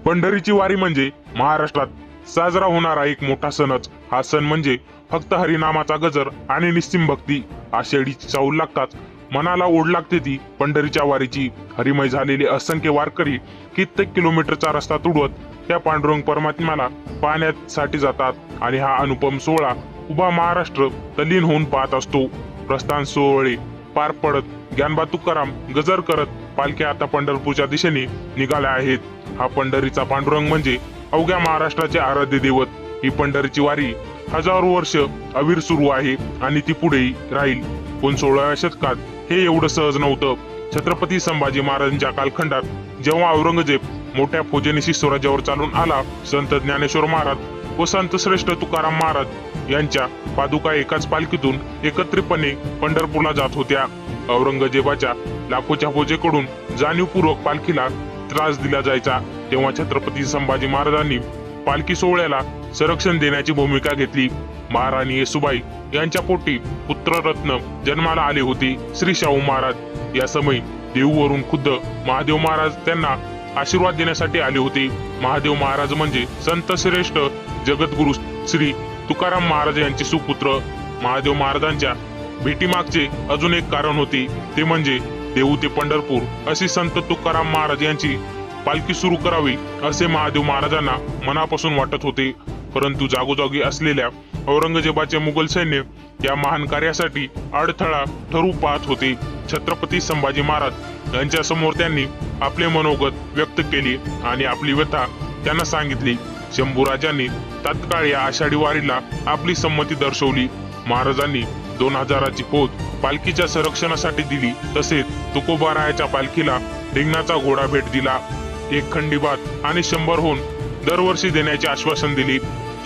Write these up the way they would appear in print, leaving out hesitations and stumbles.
पंढरीची वारी म्हणजे महाराष्ट्रात साजरा होणारा एक मोठा सणच. हा सण म्हणजे फक्त हरिनामाचा गजर आणि निस्सिम भक्ती. आषाढीच्या उल्हासात मनाला ओढ लागते ती पंढरीच्या वारीची. हरिमय झालेले असंख्य वारकरी कित्येक किलोमीटरचा रस्ता तुडवत त्या पांडुरंग परमात्म्याला पाहण्यासाठी जातात आणि हा अनुपम सोहळा उभा महाराष्ट्र तल्लीन होऊन पाहत असतो. प्रस्थान सोहळे पार पडत ज्ञानबा तुकाराम गजर करत पालख्या आता पंढरपूरच्या दिशेने निघाल्या आहेत. हा पंढरीचा पांडुरंग म्हणजे अवघ्या महाराष्ट्राचे आराध्य दैवत. ही पंढरीची वारी हजारो वर्ष अविर सुरू आहे आणि ती पुढेही राहील. पण 16व्या शतकात हे एवढं सहज नव्हतं. छत्रपती संभाजी महाराजांच्या कालखंडात जेव्हा औरंगजेब मोठ्या फौजेनिशी स्वराज्यावर चालून आला, संत ज्ञानेश्वर महाराज व संत श्रेष्ठ तुकाराम महाराज यांच्या पादुका एकाच पालखीतून एकत्रितपणे पंढरपूरला जात होत्या. औरंगजेबाच्या लाखोच्या फौजेकडून जाणीवपूर्वक पालखीला त्रास दिला जायचा. तेव्हा छत्रपती संभाजी महाराजांनी पालखी सोहळ्याला संरक्षण देण्याची भूमिका घेतली. महाराणी येसुबाई यांच्या पोटी पुत्ररत्न जन्माला आले होते, श्री शाहू महाराज. या समयी देऊवरून खुद्द महादेव महाराज त्यांना आशीर्वाद देण्यासाठी आले होते. महादेव महाराज म्हणजे संत श्रेष्ठ जगद्गुरु श्री तुकाराम महाराज यांचे सुपुत्र. महादेव महाराजांच्या भेटीमागचे अजून एक कारण होते, ते म्हणजे देऊ ते पंढरपूर अशी संत तुकाराम महाराज यांची पालखी सुरू करावी असे महादेव महाराजांना मनापासून वाटत होते. परंतु जागोजागी असलेल्या औरंगजेबाचे मुघल सैन्य या महान कार्यासाठी अडथळा ठरू पाहत होते. छत्रपती संभाजी महाराज यांच्या समोर त्यांनी आपले मनोगत व्यक्त केले आणि आपली व्यथा त्यांना सांगितली. शंभूराजांनी तात्काळ या आषाढी वारीला आपली संमती दर्शवली. महाराजांनी 2000ची फौज पालखीच्या संरक्षणासाठी दिली. तसेच तुकोबारायाच्या पालखीला रिंगणाचा घोडा भेट दिला. एक खंडीबात आणि 100 होऊन दरवर्षी देण्याचे आश्वासन दिले.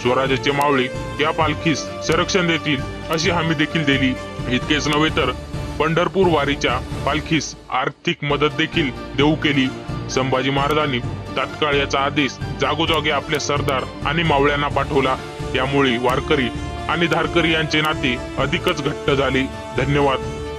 स्वराज्याचे मावळे या पालखीस संरक्षण देतील अशी हमी देखील दिली. इतकेच नव्हे तर पंढरपूर वारीच्या पालखीस आर्थिक मदत देखील देऊ केली. संभाजी महाराजांनी तात्काळ याचा आदेश जागोजागी आपल्या सरदार आणि मावळ्यांना पाठवला. यामुळे वारकरी आणि धारकरी यांचे नाते अधिकच घट्ट झाले. धन्यवाद.